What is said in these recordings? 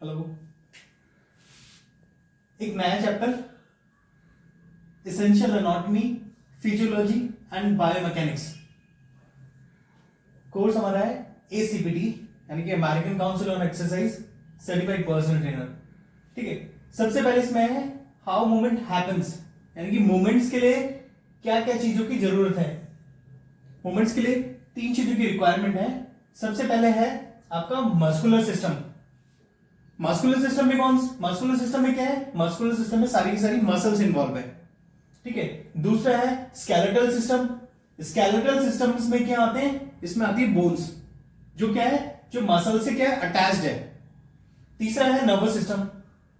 Hello. एक नया chapter essential anatomy, physiology and biomechanics course हमारा है एसीपीटी यानी कि American council on exercise certified personal trainer. ठीक है, सबसे पहले इसमें है हाउ मूवमेंट हैपेंस यानी कि मूवमेंट्स के लिए क्या क्या चीजों की जरूरत है। मूवमेंट्स के लिए 3 चीजों की रिक्वायरमेंट है। सबसे पहले है आपका मस्कुलर सिस्टम। मस्कुलर सिस्टम में मस्कुलर सिस्टम में क्या है? मस्कुलर सिस्टम में सारी की सारी मसल्स इन्वॉल्व है। ठीक है। दूसरा है स्केलेटल सिस्टम। स्केलेटल सिस्टम्स में क्या आते हैं? इसमें आती है बोन्स, जो क्या है, जो मसल से क्या है, अटैच्ड है। तीसरा है नर्वस सिस्टम।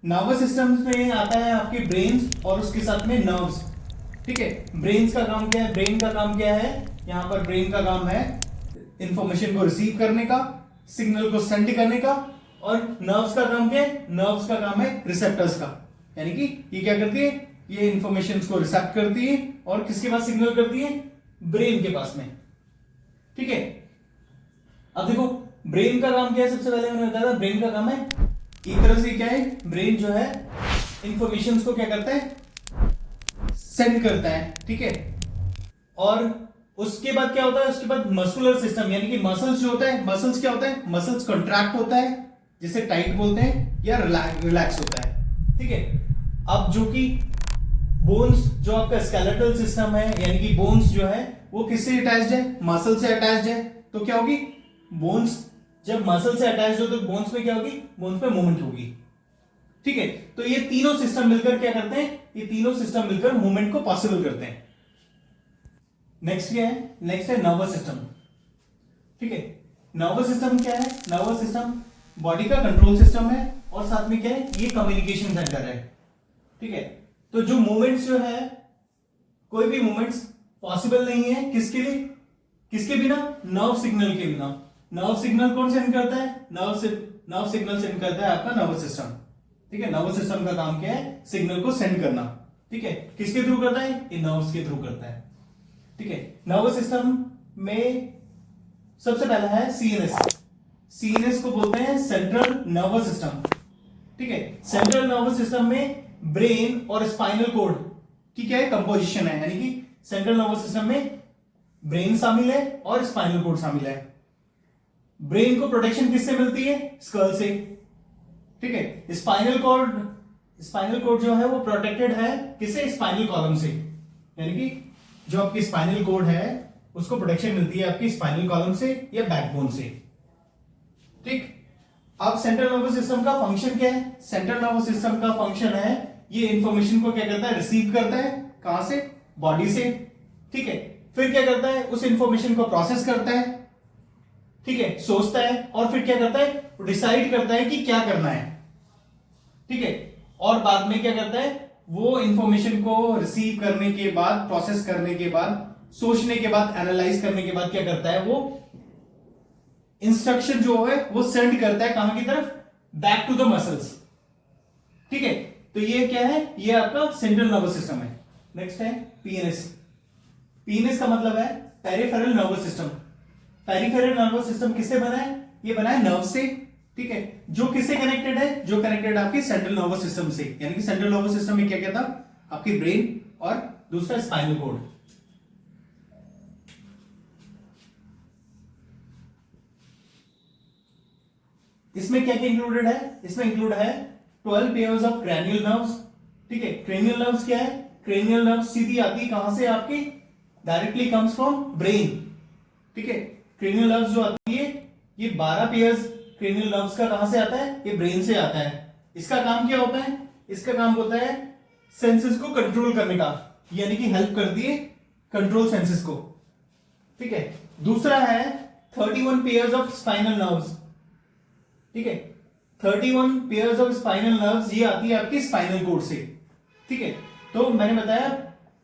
नर्वस सिस्टम में आता है आपके ब्रेन और उसके साथ में नर्व्स। ठीक है, ब्रेन का काम क्या है? ब्रेन का काम क्या है? यहां पर ब्रेन का काम है इंफॉर्मेशन को रिसीव करने का, सिग्नल को सेंड करने का। और नर्व्स का काम क्या है? नर्व्स का काम है रिसेप्टर्स का, यानी कि ये क्या करती है? ये इंफॉर्मेशन को रिसेप्ट करती है और किसके पास सिग्नल करती है? ब्रेन के पास में। ठीक है, अब देखो ब्रेन का काम क्या है? सबसे पहले मैंने बताया था ब्रेन का काम है एक तरह से क्या है, ब्रेन जो है इंफॉर्मेशन को क्या करता है? सेंड करता है। ठीक है, और उसके बाद क्या होता है? उसके बाद मस्कुलर सिस्टम यानी कि मसल्स जो होता है, मसल्स क्या होता है? मसल्स कॉन्ट्रैक्ट होता है जिसे टाइट बोलते हैं, या रिलैक्स होता है। ठीक है, अब जो कि बोन्स, जो आपका स्केलेटल सिस्टम है यानी कि बोन्स जो है वो किससे अटैच्ड है? मसल से अटैच्ड है। तो क्या होगी? बोन्स जब मसल से अटैच्ड हो तो बोन्स में क्या होगी? बोन्स में मूवमेंट होगी। ठीक है, तो ये तीनों सिस्टम मिलकर क्या करते हैं? ये तीनों सिस्टम मिलकर मूवमेंट को पॉसिबल करते हैं। नेक्स्ट क्या है? नेक्स्ट है नर्वस सिस्टम। ठीक है, नर्वस सिस्टम क्या है? नर्वस सिस्टम बॉडी का कंट्रोल सिस्टम है और साथ में क्या है? ये कम्युनिकेशन सेंटर है। ठीक है, तो जो मूवमेंट्स जो है, कोई भी मूवमेंट्स पॉसिबल नहीं है किसके लिए? किसके बिना? नर्व सिग्नल के बिना। नर्व सिग्नल कौन सेंड करता है? नर्व सिग्नल सेंड करता है आपका नर्वस सिस्टम। ठीक है, नर्वस सिस्टम का काम क्या है? सिग्नल को सेंड करना। ठीक है, किसके थ्रू करता है? ये नर्व्स के थ्रू करता है। ठीक है, नर्वस सिस्टम में सबसे पहला है सीएनएस। सीएनएस को बोलते हैं सेंट्रल नर्वस सिस्टम। ठीक है, सेंट्रल नर्वस सिस्टम में ब्रेन और स्पाइनल कॉर्ड की क्या है? कंपोजिशन है, यानी कि सेंट्रल नर्वस सिस्टम में ब्रेन शामिल है और स्पाइनल कॉर्ड शामिल है। ब्रेन को प्रोटेक्शन किससे मिलती है? स्कल से। ठीक है, स्पाइनल कॉर्ड जो है वो प्रोटेक्टेड है किससे? स्पाइनल कॉलम से, यानी कि जो आपकी स्पाइनल कॉर्ड है उसको प्रोटेक्शन मिलती है आपकी स्पाइनल कॉलम से या बैकबोन से। ठीक, अब सेंट्रल नर्वस सिस्टम का फंक्शन क्या है? सेंट्रल नर्वस सिस्टम का फंक्शन है ये इंफॉर्मेशन को क्या करता है? रिसीव करता है। कहां से? बॉडी से। ठीक है, फिर क्या करता है? उस इंफॉर्मेशन को प्रोसेस करता है। ठीक है, सोचता है और फिर क्या करता है? डिसाइड करता है कि क्या करना है। ठीक है, और बाद में क्या करता है? वो इंफॉर्मेशन को रिसीव करने के बाद, प्रोसेस करने के बाद, सोचने के बाद, एनालाइज करने के बाद क्या करता है? वो इंस्ट्रक्शन जो है वो सेंड करता है कहां की तरफ? Back to the muscles. ठीक है, तो ये क्या है? ये आपका सेंट्रल नर्वस सिस्टम है। नेक्स्ट है पीएनएस। पीएनएस का मतलब है peripheral nervous system. Peripheral nervous system किससे बना है? ये बना है नर्व से। ठीक है, जो किससे कनेक्टेड है? जो कनेक्टेड आपके सेंट्रल नर्वस सिस्टम से, यानी कि सेंट्रल नर्वस सिस्टम में क्या क्या था? आपकी ब्रेन और दूसरा स्पाइनल कॉर्ड। इसमें क्या क्या इंक्लूडेड है? इसमें इंक्लूड है 12 पेयर्स ऑफ cranial नर्व्स। ठीक है, cranial नर्व्स क्या है? cranial नर्व्स सीधी आती है कहां से? आपकी डायरेक्टली कम्स फ्रॉम ब्रेन। ठीक है, cranial नर्व्स जो आती है ये 12 पेयर्स cranial नर्व्स का कहां से आता है? ये ब्रेन से आता है। इसका काम क्या होता है? इसका काम होता है सेंसेस को कंट्रोल करने का, यानी कि हेल्प करती है कंट्रोल सेंसेस को। ठीक है, दूसरा है 31 पेयर्स ऑफ स्पाइनल नर्व्स। ठीक है, 31 पेयर्स ऑफ स्पाइनल नर्व्स ये आती है आपकी स्पाइनल कॉर्ड से। ठीक है, तो मैंने बताया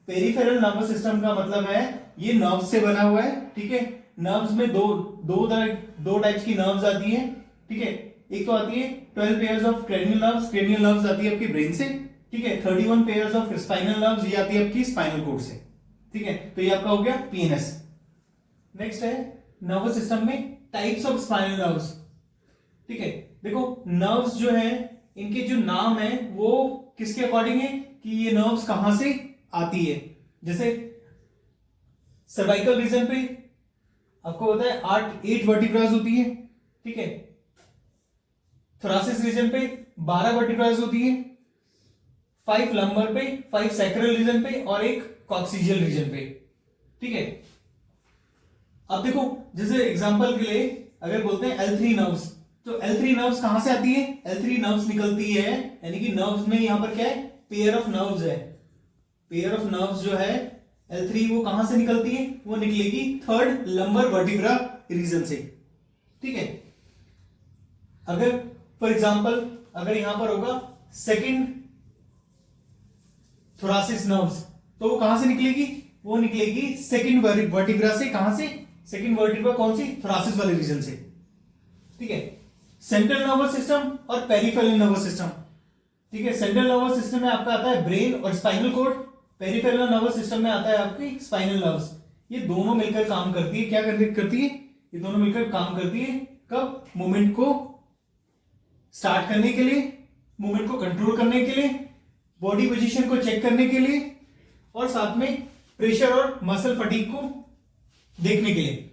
पेरिफेरल नर्वस सिस्टम का मतलब है ये नर्व्स से बना हुआ है। ठीक है, नर्व्स में दो टाइप्स की नर्व्स आती हैं। ठीक है, एक तो आती है 12 pairs of cranial nerves. cranial nerves आती है आपकी ब्रेन से। ठीक है, 31 पेयर्स ऑफ स्पाइनल नर्व्स ये आती है आपकी स्पाइनल कॉर्ड से। ठीक है, तो ये आपका हो गया पीएनएस। नेक्स्ट है नर्वस सिस्टम में टाइप्स ऑफ स्पाइनल नर्व्स। ठीक है, देखो नर्व्स जो है इनके जो नाम है वो किसके अकॉर्डिंग है कि ये नर्व्स कहां से आती है। जैसे सर्वाइकल रीजन पे आपको पता है 8 वर्टिब्रास होती है, ठीक है। थोरासिस रीजन पे 12 वर्टिब्रास होती है, 5 लंबर पे, 5 सैक्रल रीजन पे और एक कॉक्सिजियल रीजन पे, ठीक है। अब देखो जैसे एग्जांपल के लिए अगर बोलते हैं L3 नर्व्स, तो L3 नर्व्स कहां से आती है? L3 नर्व्स निकलती है, यानी कि नर्व्स में यहां पर क्या है, पेयर ऑफ नर्व्स है। पेयर ऑफ नर्व्स जो है L3 वो कहां से निकलती है? वो निकलेगी 3rd लंबर वर्टिब्रा रीजन से, ठीक है। अगर फॉर एग्जांपल अगर यहां पर होगा 2nd थोरासिस नर्व्स, तो वो कहां से निकलेगी? वो निकलेगी 2nd वर्टिब्रा से। कहां से? 2nd वर्टिब्रा कौन सी? थोरासिस वाले रीजन से, ठीक है। सेंट्रल नर्वस सिस्टम और पेरिफेरल नर्वस सिस्टम, ठीक है। सेंट्रल नर्वस सिस्टम में आपका आता है ब्रेन और spinal cord, peripheral nervous system में आता है आपकी स्पाइनल नर्व्स। ये दोनों मिलकर काम करती है, क्या करती है? ये दोनों मिलकर काम करती है कब? मूवमेंट को स्टार्ट करने के लिए, मूवमेंट को कंट्रोल करने के लिए, बॉडी पोजीशन को चेक करने के लिए और साथ में प्रेशर और मसल फटीग को देखने के लिए।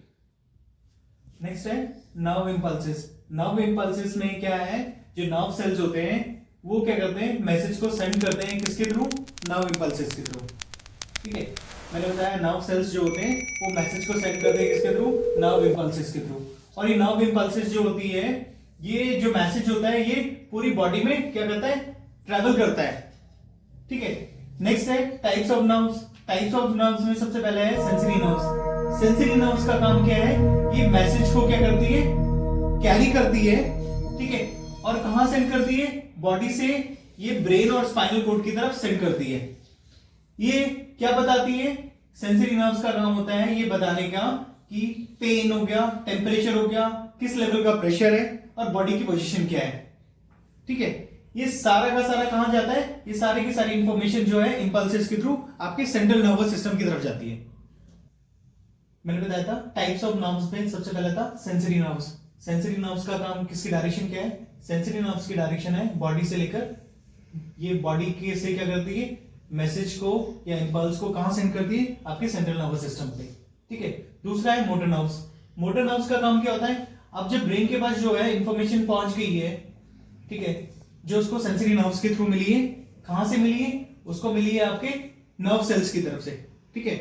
नेक्स्ट है नर्व इंपल्सेस। नर्व इंपल्सेस में क्या है, जो नर्व सेल्स होते हैं वो क्या करते हैं, मैसेज को सेंड करते हैं किसके थ्रू? नर्व इंपल्सेस के थ्रू, ठीक है। मैंने बताया नर्व सेल्स जो होते हैं वो मैसेज को सेंड करते हैं किसके थ्रू? नर्व इंपल्सेस के थ्रू। और ये नर्व इंपल्सेस जो होती है, ये जो मैसेज होता है ये पूरी बॉडी में क्या करता है? ट्रेवल करता है, ठीक है। नेक्स्ट है types of nerves. Types of nerves में सबसे पहले है सेंसरी नर्व्स। सेंसरी नर्व्स का काम क्या है? ये मैसेज को क्या करती है? कैरी करती है, ठीक है। और कहां सेंड करती है? बॉडी से ये ब्रेन और स्पाइनल कॉर्ड की तरफ सेंड करती है। ये क्या बताती है? सेंसरी नर्व्स का काम होता है ये बताने का कि पेन हो गया, टेम्परेचर हो गया, किस लेवल का प्रेशर है और बॉडी की पोजीशन क्या है, ठीक है। ये सारा का सारा कहां जाता है? ये सारी की सारी इंफॉर्मेशन जो है इंपल्सेस के थ्रू आपके सेंट्रल नर्वस सिस्टम की तरफ जाती है। मैंने बताया था टाइप्स ऑफ नर्व्स में सबसे पहला था सेंसरी नर्व्स। सेंसरी नर्व्स का काम किसकी डायरेक्शन क्या है? सेंसरी नर्व्स की डायरेक्शन है बॉडी से लेकर, ये बॉडी के से क्या करती है? मैसेज को या इंपल्स को कहां सेंड करती है? आपके सेंट्रल नर्वस सिस्टम पे, ठीक है। दूसरा है मोटर नर्व्स। मोटर नर्व्स का काम क्या होता है? अब जब ब्रेन के पास जो है इंफॉर्मेशन पहुंच गई है, ठीक है, जो उसको सेंसरी नर्व्स के थ्रू मिली है, कहां से मिली है? उसको मिली है आपके नर्व सेल्स की तरफ से, ठीक है।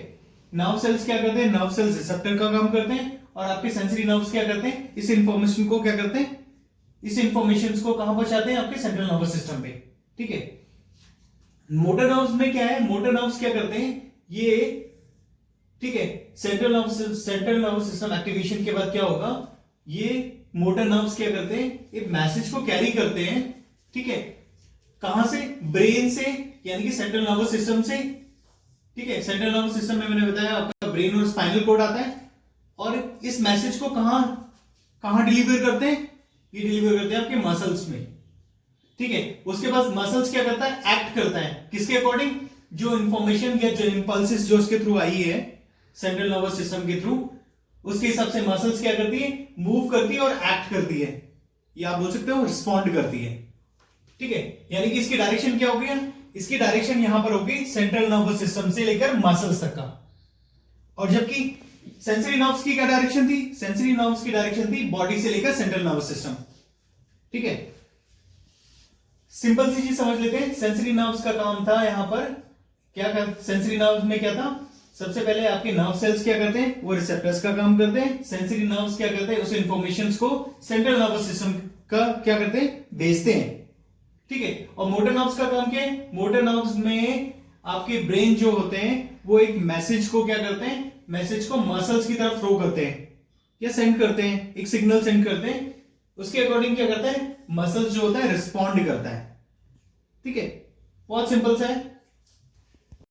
नर्व सेल्स क्या करते हैं? नर्व सेल्स रिसेप्टर का काम करते हैं और आपके सेंसरी नर्व्स क्या करते हैं? इस इंफॉर्मेशन को क्या करते हैं? इस इंफॉर्मेशन को कहां पहुंचाते हैं? आपके सेंट्रल नर्वस सिस्टम पे, ठीक है। मोटर नर्व्स में क्या है? मोटर नर्व्स क्या करते हैं? ये, ठीक है, सेंट्रल नर्वस सिस्टम एक्टिवेशन के बाद क्या होगा? ये मोटर नर्व्स क्या करते हैं? एक मैसेज को कैरी करते हैं, ठीक है। कहां से? ब्रेन से, यानी कि सेंट्रल नर्वस सिस्टम से, ठीक है। सेंट्रल नर्वस सिस्टम में मैंने बताया आपका ब्रेन और स्पाइनल कॉर्ड आता है और इस मैसेज को कहां कहां डिलीवर करते हैं? ये डिलीवर करते हैं आपके मसल्स में, ठीक है। उसके बाद मसल्स क्या करता है? एक्ट करता है किसके अकॉर्डिंग? जो इंफॉर्मेशन या जो इंपल्सेस जो उसके थ्रू आई है सेंट्रल नर्वस सिस्टम के थ्रू, उसके हिसाब से मसल्स क्या करती है? मूव करती है और एक्ट करती है, या आप बोल सकते हो रिस्पॉन्ड करती है, ठीक है। यानी कि इसकी डायरेक्शन क्या हो गया? इसकी डायरेक्शन यहां पर होगी सेंट्रल नर्वस सिस्टम से लेकर मसल्स तक का। और जबकि सेंसरी नर्व्स की क्या डायरेक्शन थी? सेंसरी नर्व्स की डायरेक्शन थी बॉडी से लेकर सेंट्रल नर्वस सिस्टम, ठीक है। सिंपल सी चीज समझ लेते हैं। सेंसरी नर्व्स का काम था यहां पर क्या कर, सेंसरी नर्व्स में क्या था? सबसे पहले आपके नर्व सेल्स क्या करते हैं? वो रिसेप्टर्स का काम करते हैं। सेंसरी नर्व्स क्या करते हैं? उस इंफॉर्मेशंस को सेंट्रल नर्वस सिस्टम का क्या करते हैं? भेजते हैं, ठीक है। और मोटर नर्व्स का काम क्या है? मोटर नर्व्स में आपके ब्रेन जो होते हैं वो एक मैसेज को क्या करते हैं? मैसेज को मसल्स की तरफ थ्रो करते हैं या सेंड करते हैं, एक सिग्नल सेंड करते हैं। उसके अकॉर्डिंग क्या करता है? मसल्स जो होता है रिस्पॉन्ड करता है, ठीक है। बहुत सिंपल सा है।